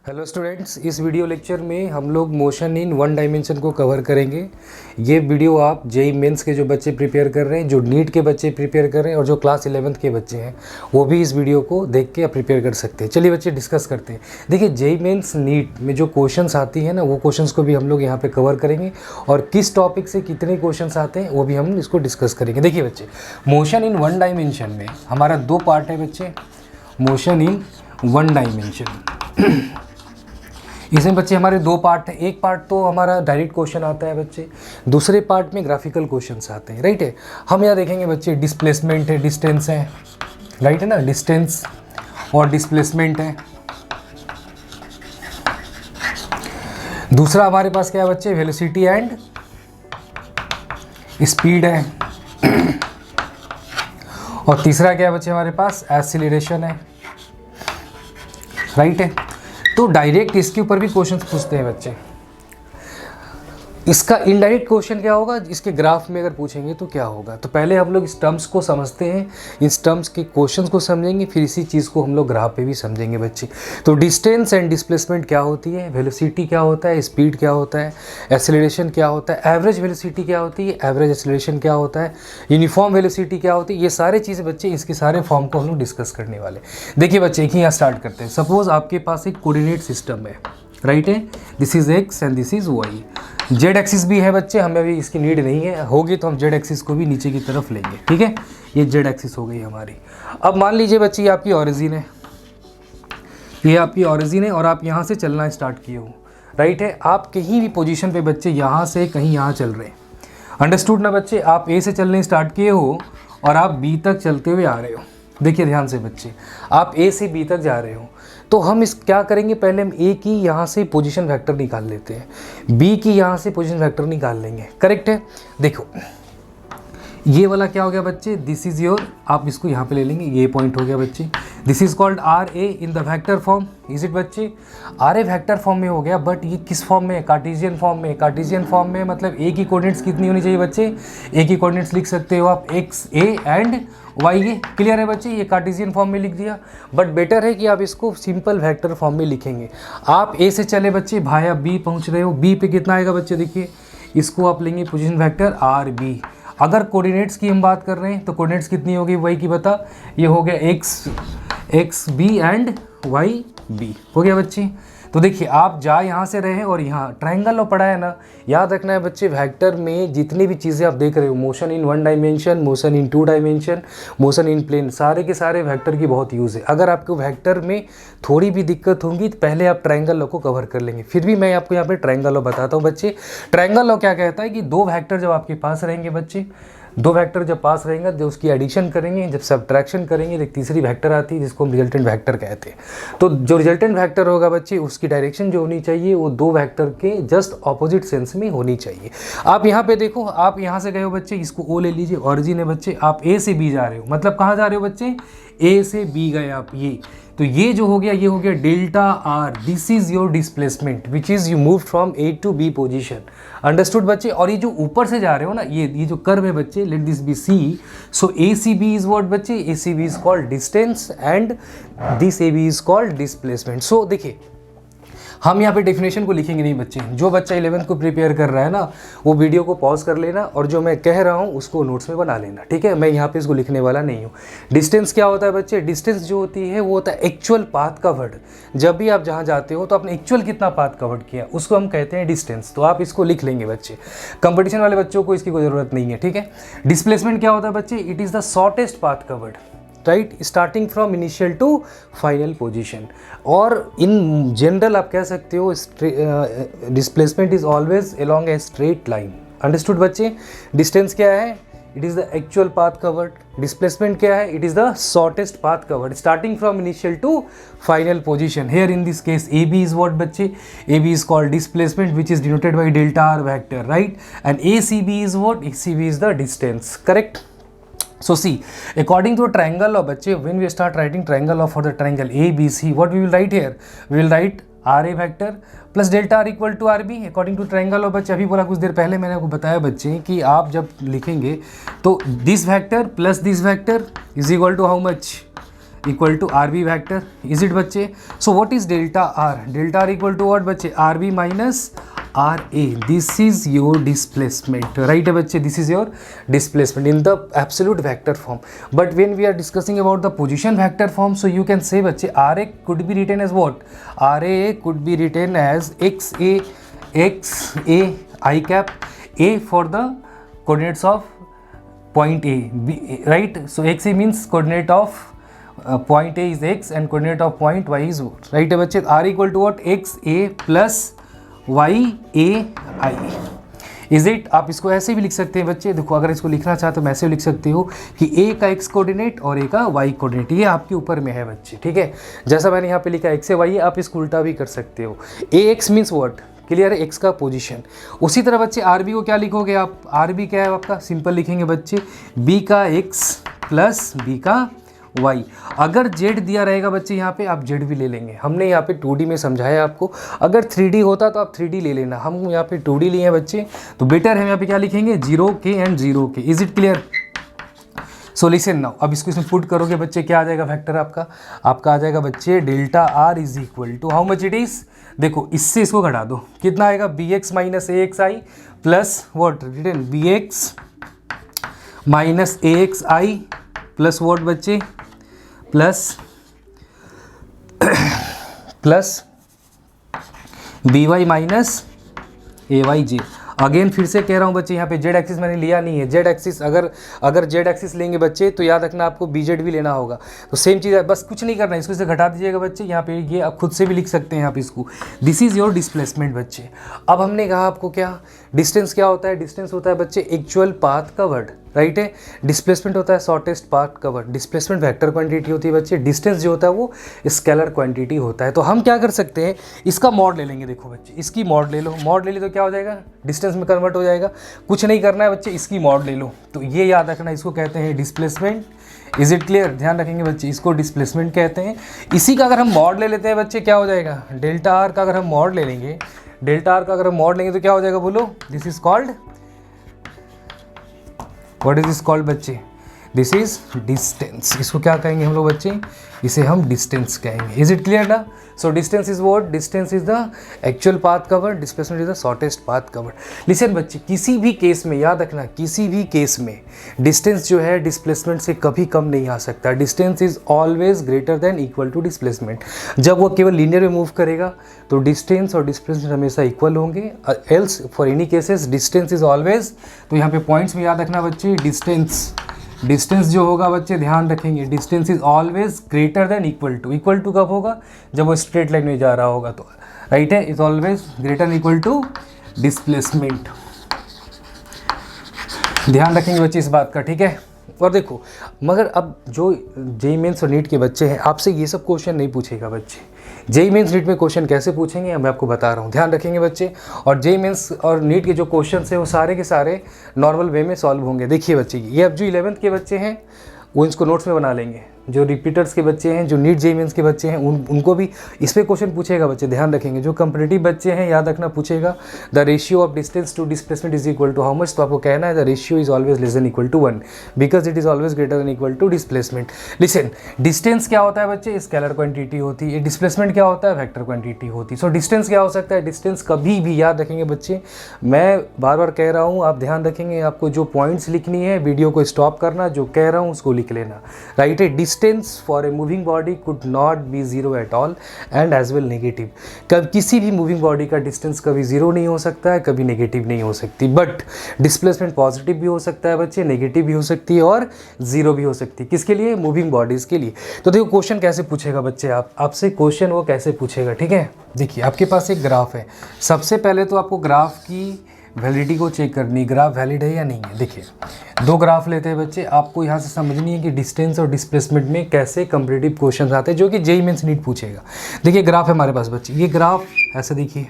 Hello students, इस video lecture में हम लोग मोशन इन वन डायमेंशन को कवर करेंगे। ये वीडियो आप जेईई मेंस के जो बच्चे प्रिपेयर कर रहे हैं, जो नीट के बच्चे प्रिपेयर कर रहे हैं और जो क्लास 11th के बच्चे हैं वो भी इस वीडियो को देख के प्रिपेयर कर सकते हैं। चलिए बच्चे डिस्कस करते हैं। देखिए, जेईई मेंस नीट में जो क्वेश्चंस आती हैं ना, वो क्वेश्चंस को भी हम लोग यहाँ पर कवर करेंगे और किस टॉपिक से कितने क्वेश्चन आते हैं वो भी हम इसको डिस्कस करेंगे। देखिए बच्चे, मोशन इन वन डायमेंशन में हमारा दो पार्ट है बच्चे। मोशन इन वन डायमेंशन इसमें बच्चे हमारे दो पार्ट हैं। एक पार्ट तो हमारा डायरेक्ट क्वेश्चन आता है बच्चे, दूसरे पार्ट में ग्राफिकल क्वेश्चंस आते हैं, राइट है। हम यहाँ देखेंगे बच्चे, डिस्प्लेसमेंट है, डिस्टेंस है, राइट है ना, डिस्टेंस और डिस्प्लेसमेंट है। दूसरा हमारे पास क्या है बच्चे, वेलोसिटी एंड स्पीड है। और तीसरा क्या है बच्चे हमारे पास, एक्सीलरेशन है, राइट है। तो डायरेक्ट इसके ऊपर भी क्वेश्चंस पूछते हैं बच्चे। इसका इनडायरेक्ट क्वेश्चन क्या होगा, इसके ग्राफ में अगर पूछेंगे तो क्या होगा। तो पहले हम लोग इस टर्म्स को समझते हैं, इस टर्म्स के क्वेश्चंस को समझेंगे, फिर इसी चीज़ को हम लोग ग्राफ पे भी समझेंगे बच्चे। तो डिस्टेंस एंड डिस्प्लेसमेंट क्या होती है, वेलोसिटी क्या होता है, स्पीड क्या होता है, एक्सेलरेशन क्या होता है, एवरेज वेलोसिटी क्या होती है, एवरेज एक्सेलरेशन क्या होता है, यूनिफॉर्म वेलोसिटी क्या होती है, ये सारे चीज़ें बच्चे, इसके सारे फॉर्म को हम लोग डिस्कस करने वाले। देखिए बच्चे, एक ही यहाँ स्टार्ट करते हैं। सपोज आपके पास एक कोऑर्डिनेट सिस्टम है, राइट है। This is X and this is Y. Z axis भी है बच्चे, हमें अभी इसकी नीड नहीं है, होगी तो हम जेड एक्सिस को भी नीचे की तरफ लेंगे, ठीक है। ये जेड एक्सिस हो गई हमारी। अब मान लीजिए बच्चे, ये आपकी ऑरिजिन है, ये आपकी ऑरिजिन है और आप यहाँ से चलना स्टार्ट किए हो, राइट है। आप कहीं भी पोजीशन पे बच्चे यहाँ से कहीं यहाँ चल रहे हैं, अंडरस्टूड ना बच्चे। आप ए से चलने स्टार्ट किए हो और आप बी तक चलते हुए आ रहे हो। देखिए ध्यान से बच्चे, आप ए से बी तक जा रहे हो, तो हम इस क्या करेंगे, पहले हम ए की यहाँ से पोजीशन वेक्टर निकाल लेते हैं, बी की यहाँ से पोजीशन वेक्टर निकाल लेंगे, करेक्ट है। देखो ये वाला क्या हो गया बच्चे, दिस इज योर, आप इसको यहाँ पे ले लेंगे, ये पॉइंट हो गया बच्चे। This is called R A in the vector form, is it बच्चे। आर ए वेक्टर फॉर्म में हो गया, बट ये किस फॉर्म में है, कार्टेशियन फॉर्म में। कार्टेशियन फॉर्म में मतलब ए की कोऑर्डिनेट्स कितनी होनी चाहिए बच्चे, ए की कोऑर्डिनेट्स लिख सकते हो आप X A and Y A, clear है बच्चे। ये कार्टेशियन फॉर्म में लिख दिया, बट बेटर है कि आप इसको सिंपल वेक्टर फॉर्म में लिखेंगे। आप ए से चले बच्चे, भाया बी पहुँच रहे हो, बी पे कितना आएगा बच्चे, देखिए इसको आप लेंगे पोजीशन वेक्टर आर बी। अगर कोऑर्डिनेट्स की हम बात कर रहे हैं तो कोऑर्डिनेट्स कितनी होगी वाई की बता, ये हो गया X B and Y B, हो गया बच्चे। तो देखिए, आप जा यहाँ से रहे और यहाँ ट्रायंगल और पढ़ा है ना, याद रखना है बच्चे, वेक्टर में जितनी भी चीज़ें आप देख रहे हो, motion in one dimension, motion in two dimension, motion in plane, सारे के सारे वेक्टर की बहुत यूज़ है। अगर आपको वेक्टर में थोड़ी भी दिक्कत होगी तो पहले आप ट्रायंगल लॉ को कवर कर लेंगे, फिर भी मैं आपको यहाँ पे ट्रायंगल लॉ बताता हूँ बच्चे। ट्रायंगल लॉ क्या कहता है कि दो वेक्टर जब आपके पास रहेंगे बच्चे, दो वेक्टर जब पास रहेंगे, जब उसकी एडिशन करेंगे, जब सब्ट्रैक्शन करेंगे, तो एक तीसरी वेक्टर आती है जिसको हम रिजल्टेंट वेक्टर कहते हैं। तो जो रिजल्टेंट वेक्टर होगा बच्चे, उसकी डायरेक्शन जो होनी चाहिए वो दो वेक्टर के जस्ट ऑपोजिट सेंस में होनी चाहिए। आप यहाँ पे देखो, आप यहाँ से गए हो बच्चे, इसको ओ ले लीजिए, ऑरिजिन है बच्चे। आप ए से बी जा रहे हो, मतलब कहाँ जा रहे हो बच्चे, ए से बी गए आप, ये तो ये जो हो गया, ये हो गया delta R. This is your displacement which is you move from A to B position, understood बच्चे। और ये जो ऊपर से जा रहे हो ना, ये जो कर्व है बच्चे, let this B C, so A C B is what बच्चे, A C B is called distance and this A B is called displacement. So देखिए, हम यहाँ पे डेफिनेशन को लिखेंगे नहीं बच्चे। जो बच्चा 11th को प्रिपेयर कर रहा है ना, वो वीडियो को पॉज कर लेना और जो मैं कह रहा हूँ उसको नोट्स में बना लेना, ठीक है। मैं यहाँ पे इसको लिखने वाला नहीं हूँ। डिस्टेंस क्या होता है बच्चे, डिस्टेंस जो होती है वो होता है एक्चुअल पाथ कवर्ड। जब भी आप जहाँ जाते हो तो आपने एक्चुअल कितना पाथ कवर्ड किया, उसको हम कहते हैं डिस्टेंस। तो आप इसको लिख लेंगे बच्चे, कंपटीशन वाले बच्चों को इसकी कोई ज़रूरत नहीं है, ठीक है। डिस्प्लेसमेंट क्या होता है बच्चे, it is the shortest path covered, right, starting from initial to final position. और इन जनरल आप कह सकते हो displacement is always along a straight line, understood बच्चे। डिस्टेंस क्या है, it is the actual path covered. Displacement क्या है, it is the shortest path covered starting from initial to final position. Here in this case A B is what बच्चे, A B is called displacement which is denoted by delta R vector, right, and A C B is what, A C B is the distance, correct. So see, according to a triangle law, बच्चे, when we start writing triangle law for the triangle ABC, what we will write here? We will write RA vector plus delta R equal to RB according to triangle law। बच्चे अभी बोला कुछ देर पहले मैंने आपको बताया बच्चे कि आप जब लिखेंगे तो this vector plus this vector is equal to how much, equal to R B vector, is it बच्चे? So what is delta R? Delta R equal to what बच्चे? R B minus R A, this is your displacement, right है बच्चे, this is your displacement in the absolute vector form. But when we are discussing about the position vector form, so you can say बच्चे R A could be written as what? R A could be written as X A I cap, A for the coordinates of point A, B, right? So x a means coordinate of point A is x and coordinate of point Y is what, right है बच्चे? R equal to what? x a plus y a I, is it? आप इसको ऐसे भी लिख सकते हैं बच्चे, देखो अगर इसको लिखना चाहते हो मैं ऐसे लिख सकते हो कि a का x कोऑर्डिनेट और a का y कोऑर्डिनेट, ये आपके ऊपर में है बच्चे, ठीक है? जैसा मैंने यहाँ पे लिखा x से y, आप इसको उल्टा भी कर सकते हो. ax means what? क्लियर है, x का पोजीशन. उसी तरह बच्चे आर बी को क्या लिखोगे आप? आर बी क्या है आपका? सिंपल लिखेंगे बच्चे, b का x प्लस b का y. अगर z दिया रहेगा बच्चे यहाँ पे, आप z भी ले लेंगे. हमने यहाँ पे 2D में समझाया आपको, अगर 3D होता तो आप 3D ले लेना. हम यहाँ पे 2D लिए हैं बच्चे, तो बेटर है यहाँ पे क्या लिखेंगे? 0k and 0k. Is it clear? So listen now, अब इसको इसमें पुट करोगे बच्चे, क्या आ जाएगा वेक्टर आपका? आपका आ जाएगा बच्चे delta R is equal to how much it is? देखो इससे इसको घटा दो, कितना आएगा? B X minus A X I plus what return B X minus A X I plus what बच्चे? Plus B Y minus A Y J. Again फिर से कह रहा हूँ बच्चे, यहाँ पे जेड एक्सिस मैंने लिया नहीं है. जेड एक्सिस अगर जेड एक्सिस लेंगे बच्चे तो याद रखना आपको बी जेड भी लेना होगा. तो सेम चीज़ है, बस कुछ नहीं करना है, इसको इसे घटा दीजिएगा बच्चे. यहाँ पे ये आप खुद से भी लिख सकते हैं यहाँ पे इसको. दिस इज़ योर डिस्प्लेसमेंट बच्चे. अब हमने कहा आपको क्या डिस्टेंस क्या होता है? डिस्टेंस होता है बच्चे एक्चुअल पाथ कवर्ड, राइट है? डिस्प्लेसमेंट होता है shortest path covered. Displacement vector quantity होती है बच्चे, डिस्टेंस जो होता है वो स्केलर क्वांटिटी होता है. तो हम क्या कर सकते हैं, इसका मॉड ले लेंगे. देखो बच्चे इसकी मॉड ले लो, मॉड ले ली तो क्या हो जाएगा? डिस्टेंस में कन्वर्ट हो जाएगा. कुछ नहीं करना है बच्चे, इसकी मॉड ले लो. तो ये याद रखना, इसको कहते हैं डिस्प्लेसमेंट. Is it clear? ध्यान रखेंगे बच्चे, इसको डिस्प्लेसमेंट कहते हैं. इसी का अगर हम मॉड ले लेते हैं बच्चे, क्या हो जाएगा? डेल्टा आर का अगर हम मॉड ले लेंगे, डेल्टा आर का अगर हम मॉड लेंगे तो क्या हो जाएगा बोलो? This is called, what is this called बच्चे? This is distance. इसको क्या कहेंगे हम लोग बच्चे? इसे हम डिस्टेंस कहेंगे. इज इट क्लियर ना? So distance is what? Distance is the actual path covered, displacement is the shortest path covered. Listen बच्चे, किसी भी केस में याद रखना, किसी भी केस में डिस्टेंस जो है डिस्प्लेसमेंट से कभी कम नहीं आ सकता. Distance is always greater than equal to displacement. जब वो केवल लीनियर में मूव करेगा तो डिस्टेंस और डिस्प्लेसमेंट हमेशा इक्वल होंगे. Else for any cases distance is always, तो यहाँ पे पॉइंट्स में याद रखना बच्चे, डिस्टेंस जो होगा बच्चे ध्यान रखेंगे, distance is always greater than equal to. Equal to कब होगा? जब वो स्ट्रेट लाइन में जा रहा होगा. तो राइट है, is always greater than equal to displacement. ध्यान रखेंगे बच्चे इस बात का, ठीक है? और देखो, मगर अब जो जेईई मेंस और नीट के बच्चे हैं, आपसे ये सब क्वेश्चन नहीं पूछेगा बच्चे. जेईई मेंस नीट में क्वेश्चन कैसे पूछेंगे मैं आपको बता रहा हूँ, ध्यान रखेंगे बच्चे. और जेईई मेंस और नीट के जो क्वेश्चन हैं वो सारे के सारे नॉर्मल वे में सॉल्व होंगे. देखिए बच्चे, ये अब जो 11th के बच्चे हैं वो इसको नोट्स में बना लेंगे. जो रिपीटर्स के बच्चे हैं, जो नीट जेईई मेंस के बच्चे हैं, उनको भी इस पे क्वेश्चन पूछेगा बच्चे, ध्यान रखेंगे. जो कंपटीटिव बच्चे हैं याद रखना पूछेगा the ratio of distance to displacement is equal to how much. तो आपको कहना है the ratio is always less than equal to 1 because it is always greater than equal to displacement. Listen, distance क्या होता है बच्चे? स्केलर क्वांटिटी होती है. डिस्प्लेसमेंट क्या होता है? वेक्टर क्वांटिटी होती है. सो डिस्टेंस क्या हो सकता है? डिस्टेंस कभी भी याद रखेंगे बच्चे, मैं बार बार कह रहा हूँ, आप ध्यान रखेंगे. आपको जो पॉइंट्स लिखनी है वीडियो को स्टॉप करना, जो कह रहा हूँ उसको लिख लेना, राइट है? Distance for moving body could not be zero at all and as well negative. कब किसी भी मूविंग बॉडी का डिस्टेंस कभी जीरो नहीं हो सकता है, कभी नेगेटिव नहीं हो सकती. बट डिस्प्लेसमेंट पॉजिटिव भी हो सकता है बच्चे, नेगेटिव भी हो सकती है और जीरो भी हो सकती है. किसके लिए? मूविंग बॉडीज के लिए. तो देखो क्वेश्चन कैसे पूछेगा बच्चे, आपसे क्वेश्चन वो कैसे पूछेगा, ठीक है? देखिए आपके पास एक ग्राफ है. सबसे पहले तो आपको ग्राफ की वैलिडिटी को चेक करनी, ग्राफ वैलिड है या नहीं है. देखिए दो ग्राफ लेते हैं बच्चे, आपको यहाँ से समझनी है कि डिस्टेंस और डिस्प्लेसमेंट में कैसे कंपैरेटिव क्वेश्चंस आते हैं, जो कि जेईई मेंस नीट पूछेगा. देखिए ग्राफ है हमारे पास बच्चे, ये ग्राफ ऐसा देखिए,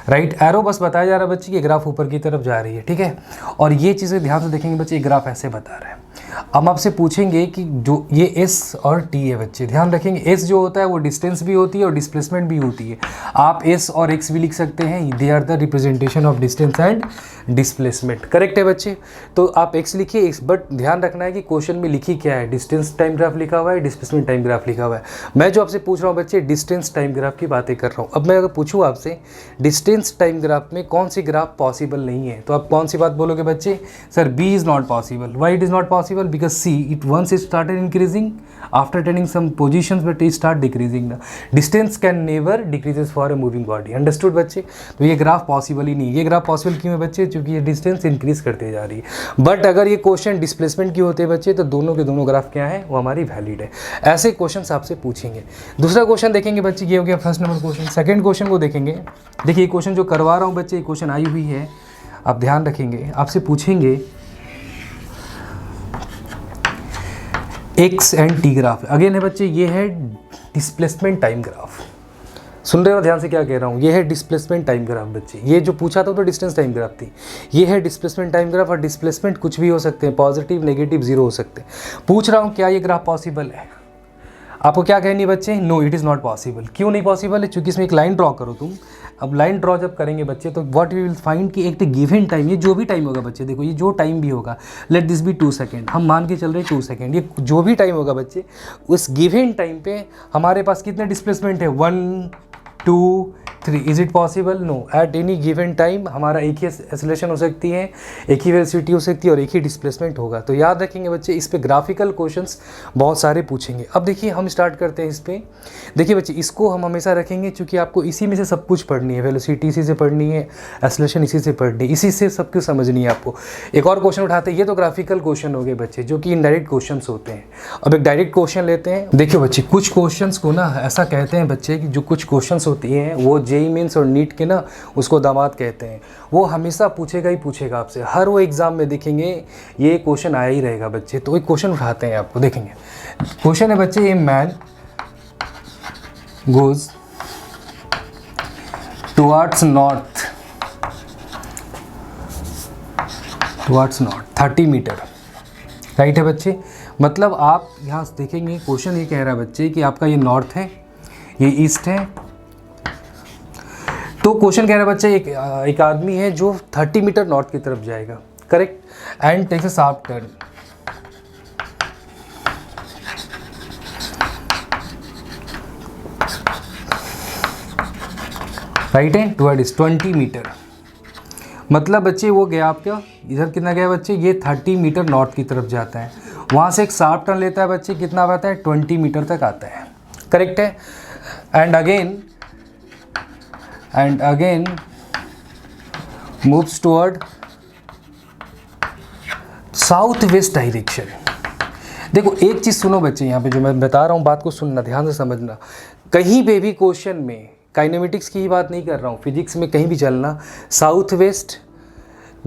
राइट। एरो बस बताया जा रहा है बच्चे कि ग्राफ ऊपर की तरफ जा रही है, ठीक है। और ये चीज़ें ध्यान से देखेंगे बच्चे, ग्राफ ऐसे बता रहा है। अब आपसे पूछेंगे कि जो ये एस और टी है बच्चे, ध्यान रखेंगे एस जो होता है वो डिस्टेंस भी होती है और डिस्प्लेसमेंट भी होती है। आप एस और एक्स भी लिख सकते हैं, they are the representation of distance and displacement. Correct है बच्चे। तो आप एक्स लिखिए एक्स, बट ध्यान रखना है कि क्वेश्चन में लिखी क्या है, डिस्टेंस टाइम ग्राफ लिखा हुआ है, डिस्प्लेसमेंट टाइम ग्राफ लिखा हुआ है। मैं जो आपसे पूछ रहा हूँ बच्चे डिस्टेंस टाइम ग्राफ की बातें कर रहा हूँ। अब मैं अगर पूछूँ आपसे डिस्टेंस टाइम ग्राफ में कौन सी ग्राफ पॉसिबल नहीं है, तो आप कौन सी बात बोलोगे बच्चे? Sir B is not possible. Why it is not possible? Because see it once it started increasing after attaining some positions but it start decreasing. The distance can never decreases for a moving body. Understood बच्चे? तो ये graph possible ही नहीं। ये graph possible क्यों है बच्चे? क्योंकि ये डिस्टेंस इंक्रीज करते जा रही है। बट अगर ये क्वेश्चन डिस्प्लेसमेंट की होते हैं बच्चे, तो दोनों के दोनों ग्राफ क्या है, वो हमारी वैलिड है। ऐसे क्वेश्चन आपसे पूछेंगे। दूसरा क्वेश्चन देखेंगे बच्चे, ये हो गया first number question. Second question को देखेंगे। देखिए क्वेश्चन जो करवा रहा हूँ बच्चे, ये क्वेश्चन आई हुई है, आप ध्यान रखेंगे। आपसे पूछेंगे x and T graph. Again है बच्चे, ये है डिस्प्लेसमेंट टाइम ग्राफ। सुन रहे हो ध्यान से क्या कह रहा हूँ? ये है डिस्प्लेसमेंट टाइम ग्राफ बच्चे। ये जो पूछा था तो डिस्टेंस टाइम ग्राफ थी, ये है डिस्प्लेसमेंट टाइम ग्राफ। और डिस्प्लेसमेंट कुछ भी हो सकते हैं, पॉजिटिव नेगेटिव जीरो हो सकते हैं। पूछ रहा हूँ क्या ये ग्राफ पॉसिबल है? आपको क्या कहनी है बच्चे? No it is not possible. क्यों नहीं पॉसिबल है? क्योंकि इसमें एक लाइन ड्रॉ करो तुम। अब लाइन ड्रॉ जब करेंगे बच्चे, तो व्हाट वी विल फाइंड कि एक गिवन टाइम, ये जो भी टाइम होगा बच्चे, देखो ये जो टाइम भी होगा, लेट दिस बी 2 सेकेंड, हम मान के चल रहे हैं 2 सेकेंड, ये जो भी टाइम होगा बच्चे, उस गिवन टाइम पे हमारे पास कितने डिस्प्लेसमेंट है? 1 2 3। Is it possible? No. At any given time हमारा एक ही एक्सेलरेशन हो सकती है, एक ही वेलोसिटी हो सकती है और एक ही डिस्प्लेसमेंट होगा। तो याद रखेंगे बच्चे, इस पे ग्राफिकल क्वेश्चंस बहुत सारे पूछेंगे। अब देखिए हम स्टार्ट करते हैं इस पे। देखिए बच्चे, इसको हम हमेशा रखेंगे क्योंकि आपको इसी में से सब कुछ पढ़नी है। वेलोसिटी इसी से पढ़नी है, एक्सेलरेशन इसी से पढ़नी है, इसी से सब कुछ समझनी है आपको। एक और क्वेश्चन उठाते हैं। ये तो ग्राफिकल क्वेश्चन हो गए बच्चे, जो कि इनडायरेक्ट क्वेश्चन होते हैं। अब एक डायरेक्ट क्वेश्चन लेते हैं। देखिए बच्चे, कुछ क्वेश्चंस को ना ऐसा कहते हैं बच्चे कि जो कुछ क्वेश्चंस होती हैं वो जेईई मेंस और नीट के ना उसको दामाद कहते हैं। वो हमेशा पूछेगा ही पूछेगा आपसे, हर वो एग्जाम में देखेंगे ये क्वेश्चन आया ही रहेगा बच्चे। तो एक क्वेश्चन उठाते हैं, आपको देखेंगे। क्वेश्चन है बच्चे, ये man goes towards north 30 metre. Right है बच्चे? मतलब आप यहाँ देखेंगे क्वेश्चन ये कह रहा है बच्चे कि आपका ये नॉर्थ है, ये ईस्ट है। तो क्वेश्चन कह रहा है बच्चे, एक आदमी है जो 30 मीटर नॉर्थ की तरफ जाएगा, correct, and takes a sharp turn. Right है, टुवर्ड्स 20 मीटर। मतलब बच्चे वो गया आपका इधर, कितना गया बच्चे? ये 30 मीटर नॉर्थ की तरफ जाता है। वहाँ से एक शार्प टर्न लेता है बच्चे, कितना आता है? 20 मीटर तक आता है, करेक्ट है। And again moves toward south west direction. देखो एक चीज़ सुनो बच्चे, यहाँ पे जो मैं बता रहा हूँ बात को सुनना, ध्यान से समझना। कहीं पे भी क्वेश्चन में काइनेमेटिक्स की ही बात नहीं कर रहा हूँ, फिजिक्स में कहीं भी चलना, south west,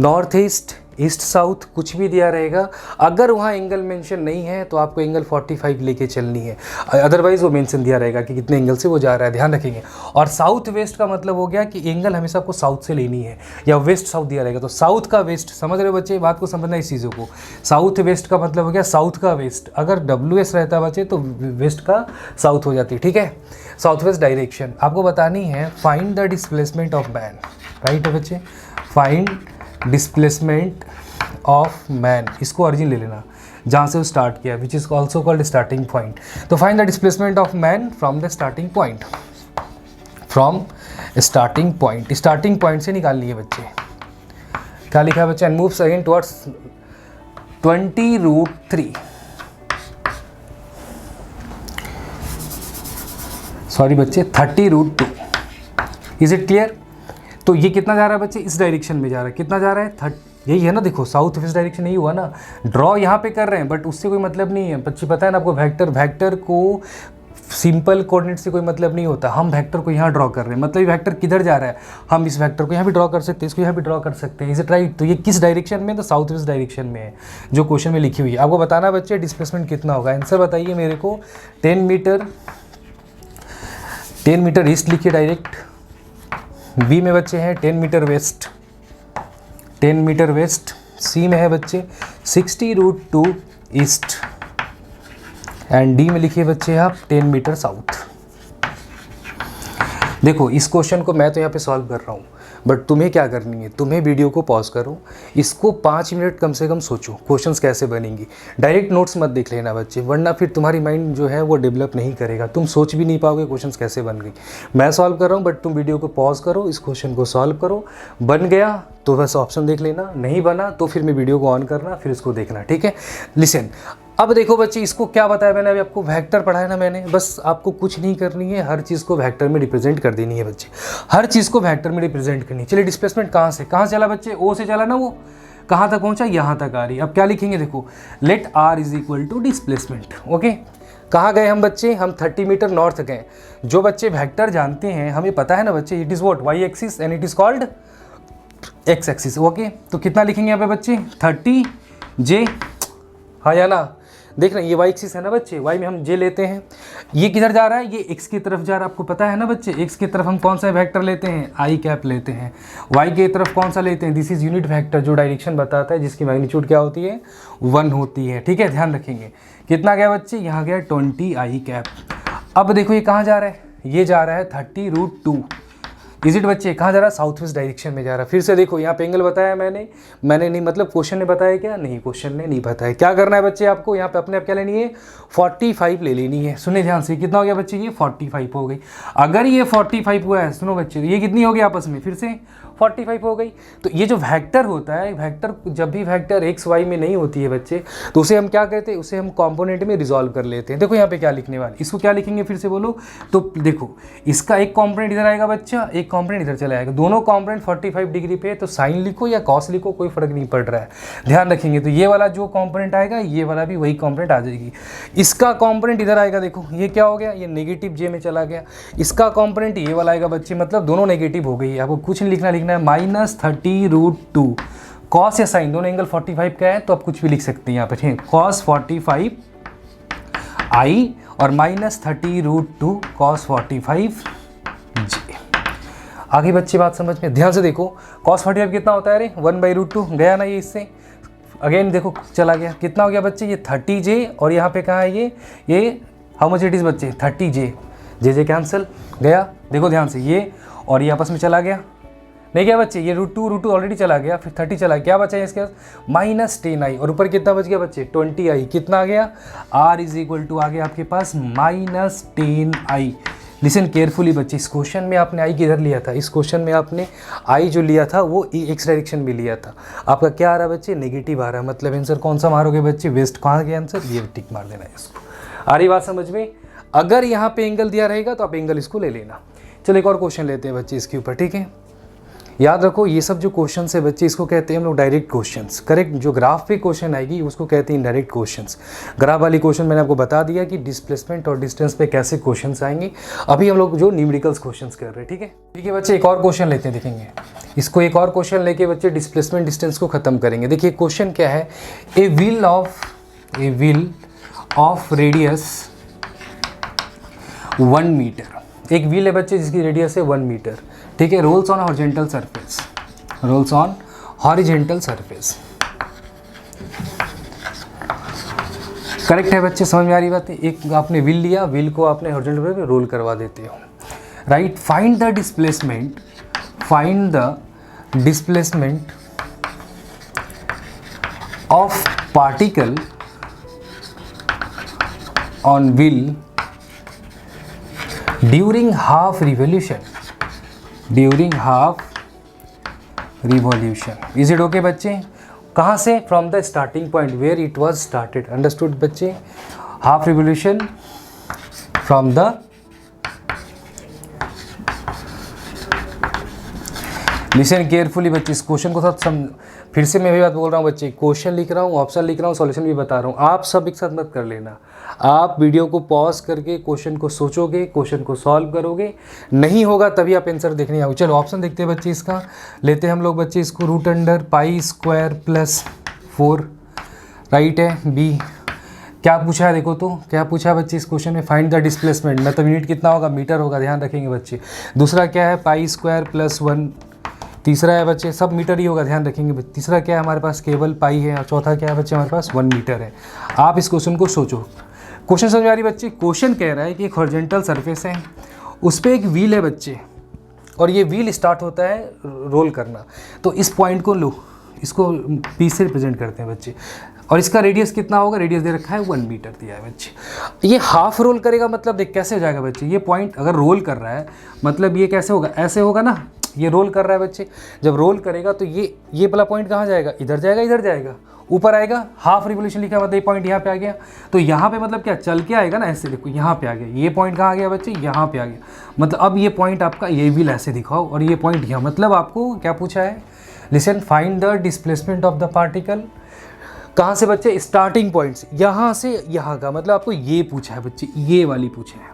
north east, east south कुछ भी दिया रहेगा। अगर वहाँ एंगल मेंशन नहीं है तो आपको एंगल 45 लेके चलनी है, अदरवाइज़ वो मेंशन दिया रहेगा कि कितने एंगल से वो जा रहा है, ध्यान रखेंगे। और साउथ वेस्ट का मतलब हो गया कि एंगल हमेशा आपको साउथ से लेनी है, या वेस्ट साउथ दिया रहेगा तो साउथ का वेस्ट। समझ रहे बच्चे, बात को समझना इस चीज़ों को। साउथ वेस्ट का मतलब हो गया साउथ का वेस्ट। अगर WS रहता बच्चे तो वेस्ट का साउथ हो जाती, ठीक है। साउथ वेस्ट डायरेक्शन आपको बतानी है। Find the displacement of man. Right है बच्चे, फाइंड डिस्प्लेसमेंट ऑफ मैन, इसको ओरिजिन ले लेना जहाँ से वो स्टार्ट किया, which is also called starting point. तो find the displacement of man from the starting point, from starting point. Starting point से निकालनी है बच्चे। क्या लिखा है बच्चे? And moves again towards 20√3, sorry बच्चे 30√2। Is it clear? तो ये कितना जा रहा है बच्चे? इस डायरेक्शन में जा रहा है। कितना जा रहा है? यही है ना, देखो साउथ वेस्ट डायरेक्शन यही हुआ ना। ड्रॉ यहाँ पे कर रहे हैं बट उससे कोई मतलब नहीं है बच्चे, पता है ना आपको। वेक्टर को सिंपल कोऑर्डिनेट से कोई मतलब नहीं होता। हम वेक्टर को यहाँ ड्रॉ कर रहे हैं, मतलब वेक्टर किधर जा रहा है, हम इस वेक्टर को यहाँ भी ड्रॉ कर सकते हैं, इसको यहाँ भी ड्रॉ कर सकते हैं। Is it right? तो ये किस डायरेक्शन में? तो साउथ वेस्ट डायरेक्शन में है, जो क्वेश्चन में लिखी हुई है। आपको बताना बच्चे डिस्प्लेसमेंट कितना होगा। आंसर बताइए मेरे को। 10 मीटर ईस्ट लिखिए डायरेक्ट, बी में बच्चे हैं 10 मीटर वेस्ट, 10 मीटर वेस्ट। सी में है बच्चे 60√2 ईस्ट एंड डी में लिखिए बच्चे आप 10 मीटर साउथ। देखो इस क्वेश्चन को मैं तो यहाँ पे सॉल्व कर रहा हूँ, बट तुम्हें क्या करनी है, तुम्हें वीडियो को पॉज करो, इसको 5 मिनट कम से कम सोचो क्वेश्चंस कैसे बनेंगी। डायरेक्ट नोट्स मत देख लेना बच्चे, वरना फिर तुम्हारी माइंड जो है वो डेवलप नहीं करेगा, तुम सोच भी नहीं पाओगे क्वेश्चंस कैसे बन गई। मैं सॉल्व कर रहा हूँ बट तुम वीडियो को पॉज करो, इस क्वेश्चन को सॉल्व करो, बन गया तो बस ऑप्शन देख लेना, नहीं बना तो फिर मैं वीडियो को ऑन करना, फिर इसको देखना, ठीक है। लिसन, अब देखो बच्चे इसको क्या बताया मैंने, अभी आपको वेक्टर पढ़ाया ना मैंने, बस आपको कुछ नहीं करनी है, हर चीज़ को वेक्टर में रिप्रेजेंट कर देनी है बच्चे, हर चीज़ को वेक्टर में रिप्रेजेंट करनी है। चलिए डिस्प्लेसमेंट कहाँ से चला बच्चे, ओ से चला ना, वो कहाँ तक पहुँचा, यहाँ तक आ रही है। अब क्या लिखेंगे, देखो let R is equal to displacement. Okay, कहाँ गए हम बच्चे, हम 30 मीटर नॉर्थ गए। जो बच्चे वेक्टर जानते हैं, हमें पता है ना बच्चे, it is what, Y axis and it is called X axis. Okay, तो कितना लिखेंगे यहाँ पे बच्चे, 30 जे, हाँ या ना। देख रहे हैं ये वाई एक्सिस है ना बच्चे, वाई में हम जे लेते हैं, ये किधर जा रहा है, ये एक्स की तरफ जा रहा है, आपको पता है ना बच्चे। एक्स की तरफ हम कौन सा वेक्टर लेते हैं, आई कैप लेते हैं। वाई की तरफ कौन सा लेते हैं, दिस इज यूनिट वेक्टर, जो डायरेक्शन बताता है, जिसकी मैग्नीट्यूड क्या होती है, 1 होती है, ठीक है, ध्यान रखेंगे। कितना गया बच्चे, यहाँ गया 20 आई कैप। अब देखो ये कहाँ जा रहा है, ये जा रहा है 30√2। इज इट बच्चे, कहाँ जा रहा है, साउथ वेस्ट डायरेक्शन में जा रहा है। फिर से देखो यहाँ पे एंगल बताया मैंने नहीं, मतलब क्वेश्चन ने बताया क्या, नहीं क्वेश्चन ने नहीं बताया। क्या करना है बच्चे, आपको यहाँ पे अपने आप क्या लेनी है, 45 ले लेनी है। सुनिए ध्यान से, कितना हो गया बच्चे, ये 45 हो गई। अगर ये 45 हुआ है, सुनो बच्चे, ये कितनी हो गई आपस में, फिर से 45 हो गई। तो ये जो वेक्टर होता है, वेक्टर जब भी वेक्टर एक्स वाई में नहीं होती है बच्चे, तो उसे हम क्या कहते हैं, उसे हम कंपोनेंट में रिजॉल्व कर लेते हैं। देखो यहाँ पे क्या लिखने वाले, इसको क्या लिखेंगे फिर से बोलो, तो देखो इसका एक कंपोनेंट इधर आएगा बच्चा, एक कंपोनेंट इधर चला आएगा, दोनों कंपोनेंट 45 डिग्री पे, तो साइन लिखो या कॉस लिखो, कोई फर्क नहीं पड़ रहा है, ध्यान रखेंगे। तो ये वाला जो कंपोनेंट आएगा, ये वाला भी वही कंपोनेंट आ जाएगी। इसका कंपोनेंट इधर आएगा, देखो ये क्या हो गया, ये नेगेटिव जे में चला गया। इसका कंपोनेंट ये वाला आएगा बच्चे, मतलब दोनों नेगेटिव हो गई। आपको कुछ नहीं लिखना है, -30√2 कॉस या साइन, दोनों एंगल 45 का है, तो आप कुछ भी लिख सकते हैं यहाँ पे, ठीक है, कॉस 45 आई और -30√2 कॉस 45 जे। आगे बच्चे बात समझ में, ध्यान से देखो, कॉस 45 कितना होता है, अरे 1/√2 गया ना ये इससे, अगेन देखो चला गया, कितना हो गया बच्चे, ये 30 जे, और यहाँ पे कहाँ है ये हाउ मच इट इज़ बच्चे, 30 जे, जे कैंसिल गया। देखो ध्यान से, ये और ये आपस में चला गया, नहीं क्या बच्चे, ये √2 ऑलरेडी चला गया, फिर 30 चला गया, क्या बचा है इसके पास, -10 आई, और ऊपर कितना बच गया बच्चे, 20 आई। कितना आ गया, R इज इक्वल टू आ गया आपके पास -10 आई। लिसन केयरफुली बच्चे, इस क्वेश्चन में आपने आई किधर लिया था, इस क्वेश्चन में आपने आई जो लिया था वो एक्स डायरेक्शन में लिया था। आपका क्या आ रहा है बच्चे, नेगेटिव आ रहा है, मतलब आंसर कौन सा मारोगे बच्चे, वेस्ट। कहाँ गया आंसर, ये टिक मार देना है इसको। आ रही बात समझ में। अगर यहाँ पे एंगल दिया रहेगा तो आप एंगल इसको ले लेना। चलो एक और क्वेश्चन लेते हैं बच्चे इसके ऊपर, ठीक है। याद रखो ये सब जो क्वेश्चन है बच्चे, इसको कहते हैं हम लोग डायरेक्ट क्वेश्चंस। करेक्ट, जो ग्राफ पे क्वेश्चन आएगी उसको कहते हैं डायरेक्ट क्वेश्चंस। ग्राफ वाली क्वेश्चन मैंने आपको बता दिया कि डिस्प्लेसमेंट और डिस्टेंस पे कैसे क्वेश्चंस आएंगे। अभी हम लोग जो न्यूमेरिकल्स क्वेश्चंस कर रहे हैं, ठीक है। ठीक है बच्चे, एक और क्वेश्चन लेते हैं, देखेंगे इसको। एक और क्वेश्चन लेके बच्चे डिस्प्लेसमेंट डिस्टेंस को खत्म करेंगे। देखिए क्वेश्चन क्या है, a wheel of radius 1 metre. एक व्हील है बच्चे जिसकी रेडियस है 1 मीटर, ठीक है। Rolls on horizontal surface, rolls on horizontal surface. Correct है बच्चे, समझ में आ रही बात है। एक आपने व्हील लिया, व्हील को आपने हॉरिजॉन्टल पे रोल करवा देते हो, right. Find the displacement, find the displacement of particle on wheel during half revolution, during half revolution. Is it okay बच्चे। कहाँ से, from the starting point where it was started. Understood बच्चे। Half revolution from the, listen carefully बच्चे, इस question को साथ फिर से मैं भी बात बोल रहा हूँ बच्चे, क्वेश्चन लिख रहा हूँ, ऑप्शन लिख रहा हूँ, सॉल्यूशन भी बता रहा हूँ। आप सब एक साथ मत कर लेना, आप वीडियो को पॉज करके क्वेश्चन को सोचोगे, क्वेश्चन को सॉल्व करोगे, नहीं होगा तभी आप आंसर देखने आओ। चलो ऑप्शन देखते हैं बच्चे, इसका लेते हैं हम लोग बच्चे इसको, √π² + 4, राइट है। बी क्या पूछा है देखो, तो क्या पूछा है बच्चे इस क्वेश्चन में, फाइंड द डिस्प्लेसमेंट, मतलब यूनिट कितना होगा, मीटर होगा, ध्यान रखेंगे बच्चे। दूसरा क्या है, पाई स्क्वायर प्लस 1, तीसरा है बच्चे सब मीटर ही होगा, ध्यान रखेंगे बच्चे। तीसरा क्या है हमारे पास, केवल पाई है, और चौथा क्या है बच्चे हमारे पास 1 मीटर है। आप इस क्वेश्चन को सोचो, क्वेश्चन समझ आ रही बच्चे। क्वेश्चन कह रहा है कि एक हॉरिजॉन्टल सरफेस है, उस पर एक व्हील है बच्चे, और ये व्हील स्टार्ट होता है रोल करना। तो इस पॉइंट को लो, इसको पी से रिप्रेजेंट करते हैं बच्चे, और इसका रेडियस कितना होगा, रेडियस दे रखा है 1 मीटर दिया है बच्चे। ये हाफ रोल करेगा, मतलब देख कैसे हो जाएगा बच्चे, ये पॉइंट अगर रोल कर रहा है मतलब ये कैसे होगा, ऐसे होगा ना, ये रोल कर रहा है बच्चे। जब रोल करेगा तो ये वाला पॉइंट कहाँ जाएगा, इधर जाएगा, इधर जाएगा, ऊपर आएगा, हाफ रिवोल्यूशन लिखा है, मतलब ये पॉइंट यहाँ पे आ गया। तो यहाँ पे मतलब क्या, चल के आएगा ना, ऐसे देखो यहाँ पे आ गया, ये पॉइंट कहाँ आ गया बच्चे, यहाँ पे आ गया। मतलब अब ये पॉइंट आपका, ये व्हील ऐसे दिखाओ, और ये पॉइंट यहाँ, मतलब आपको क्या पूछा है, listen, find the displacement of the particle. कहाँ से बच्चे, स्टार्टिंग पॉइंट से, यहाँ से यहाँ का, मतलब आपको ये पूछा है बच्चे, ये वाली पूछा है,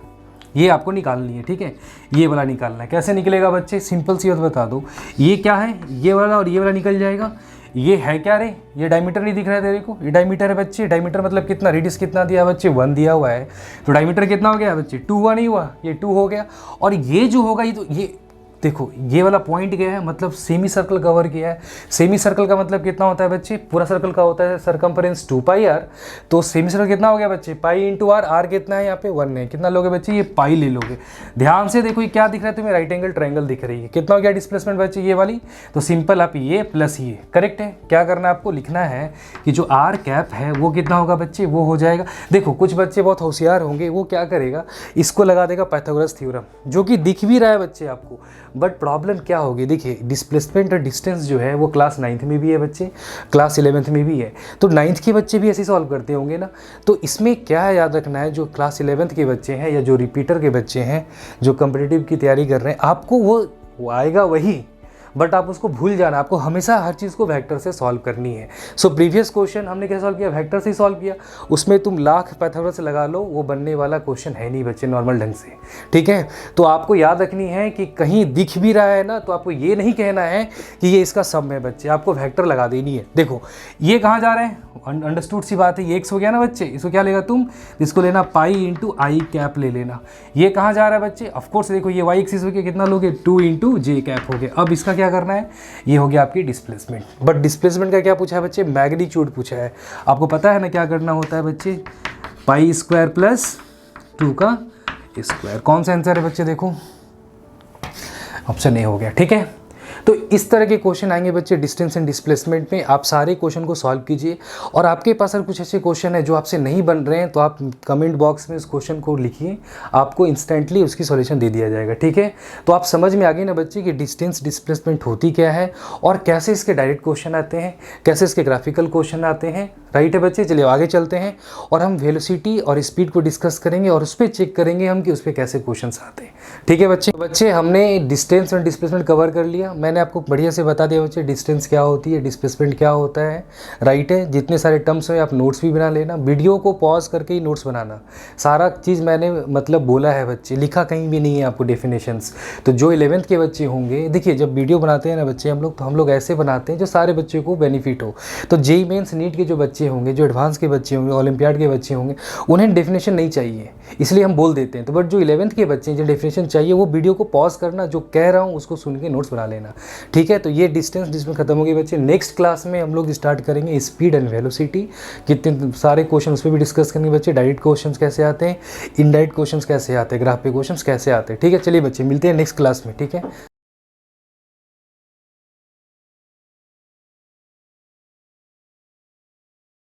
ये आपको निकालनी है, ठीक है, ये वाला निकालना है। कैसे निकलेगा बच्चे, सिंपल सी बात बता दो, ये क्या है, ये वाला और ये वाला निकल जाएगा। ये है क्या रे, ये डायमीटर नहीं दिख रहा है तेरे को, ये डायमीटर है बच्चे। डायमीटर मतलब कितना, रेडियस कितना दिया बच्चे, 1 दिया हुआ है, तो डायमीटर कितना हो गया बच्चे, 2 हुआ, नहीं हुआ, ये 2 हो गया। और ये जो होगा, ये तो ये देखो, ये वाला पॉइंट गया है, मतलब सेमी सर्कल कवर किया है। सेमी सर्कल का मतलब कितना होता है बच्चे, पूरा सर्कल का होता है सरकमफरेंस 2 पाई आर, तो सेमी सर्कल कितना हो गया बच्चे, पाई इंटू आर, आर कितना है यहाँ पे 1 है, कितना लोगे बच्चे, ये पाई ले लोगे। ध्यान से देखो, ये क्या दिख रहा है तुम्हें, राइट एंगल ट्रायंगल दिख रही है, कितना हो गया डिस्प्लेसमेंट बच्चे, ये वाली। तो सिंपल आप ये प्लस ये करेक्ट है, क्या करना है आपको, लिखना है कि जो आर कैप है वो कितना होगा बच्चे, वो हो जाएगा। देखो कुछ बच्चे बहुत होशियार होंगे, वो क्या करेगा, इसको लगा देगा पाइथागोरस थ्योरम, जो कि दिख भी रहा है बच्चे आपको, बट प्रॉब्लम क्या होगी, देखिए डिस्प्लेसमेंट और डिस्टेंस जो है वो क्लास 9th में भी है बच्चे, क्लास 11th में भी है, तो 9th के बच्चे भी ऐसे सॉल्व करते होंगे ना। तो इसमें क्या है याद रखना है, जो क्लास 11th के बच्चे हैं या जो रिपीटर के बच्चे हैं, जो कॉम्पिटिटिव की तैयारी कर रहे हैं, आपको वो आएगा वही, बट आप उसको भूल जाना, आपको हमेशा हर चीज़ को वेक्टर से सॉल्व करनी है। सो प्रीवियस क्वेश्चन हमने कैसे सॉल्व किया, वेक्टर से ही सॉल्व किया, उसमें तुम लाख पाइथागोरस लगा लो, वो बनने वाला क्वेश्चन है नहीं बच्चे नॉर्मल ढंग से, ठीक है। तो आपको याद रखनी है कि कहीं दिख भी रहा है ना, तो आपको ये नहीं कहना है कि ये इसका सम है बच्चे, आपको वेक्टर लगा देनी है। देखो ये कहाँ जा रहे हैं, अंडरस्टूड सी बात है, ये एक्स हो गया ना बच्चे, इसको क्या लेगा तुम, इसको लेना पाई इंटू आई कैप ले लेना। ये कहाँ जा रहा है बच्चे, ऑफकोर्स देखो ये वाई एक्सिस हो गया, कितना लोगे 2 इंटू जे कैप हो गया। अब इसका क्या करना है, ये हो गया आपकी डिस्प्लेसमेंट। बट डिस्प्लेसमेंट का क्या पूछा है बच्चे, मैग्नीट्यूड पूछा है। आपको पता है ना क्या करना होता है बच्चे, पाई स्क्वायर प्लस 2 का स्क्वायर। कौन सा आंसर है बच्चे, देखो ऑप्शन ए हो गया, ठीक है। तो इस तरह के क्वेश्चन आएंगे बच्चे डिस्टेंस एंड डिस्प्लेसमेंट में। आप सारे क्वेश्चन को सॉल्व कीजिए, और आपके पास अगर कुछ ऐसे क्वेश्चन है जो आपसे नहीं बन रहे हैं, तो आप कमेंट बॉक्स में उस क्वेश्चन को लिखिए, आपको इंस्टेंटली उसकी सॉल्यूशन दे दिया जाएगा, ठीक है। तो आप समझ में आ गए ना बच्चे कि डिस्टेंस डिस्प्लेसमेंट होती क्या है, और कैसे इसके डायरेक्ट क्वेश्चन आते हैं, कैसे इसके ग्राफिकल क्वेश्चन आते हैं, राइट है बच्चे। चलिए आगे चलते हैं, और हम वेलोसिटी और स्पीड को डिस्कस करेंगे, और उस पर चेक करेंगे हम कि उस पर कैसे क्वेश्चन आते हैं, ठीक है बच्चे। हमने डिस्टेंस और डिस्प्लेसमेंट कवर कर लिया, मैंने आपको बढ़िया से बता दिया बच्चे, डिस्टेंस क्या होती है, डिस्प्लेसमेंट क्या होता है, राइट है। जितने सारे टर्म्स हैं आप नोट्स भी बना लेना, वीडियो को पॉज करके ही नोट्स बनाना, सारा चीज़ मैंने मतलब बोला है बच्चे, लिखा कहीं भी नहीं है आपको डेफिनेशंस। तो जो 11th के बच्चे होंगे, देखिए जब वीडियो बनाते हैं ना बच्चे हम लोग, तो हम लोग ऐसे बनाते हैं जो सारे बच्चों को बेनिफिट हो। तो जेईई मेंस नीट के जो बच्चे होंगे, जो एडवांस के बच्चे होंगे, ओलंपियाड के बच्चे होंगे, उन्हें डेफिनेशन नहीं चाहिए, इसलिए हम बोल देते हैं। तो बट जो 11th के बच्चे हैं, जो डेफिनेशन चाहिए, वो वीडियो को पॉज करना, जो कह रहा हूँ उसको सुन के नोट्स बना लेना, ठीक है। तो ये डिस्टेंस जिसमें खत्म हो गई बच्चे। नेक्स्ट क्लास में हम लोग स्टार्ट करेंगे स्पीड एंड वेलोसिटी, कितने सारे क्वेश्चन उस पर भी डिस्कस करेंगे बच्चे। डायरेक्ट क्वेश्चन कैसे आते हैं, इनडायरेक्ट क्वेश्चन कैसे आते हैं, ग्राफ पे क्वेश्चन कैसे आते हैं, ठीक है। चलिए बच्चे मिलते हैं नेक्स्ट क्लास में, ठीक है।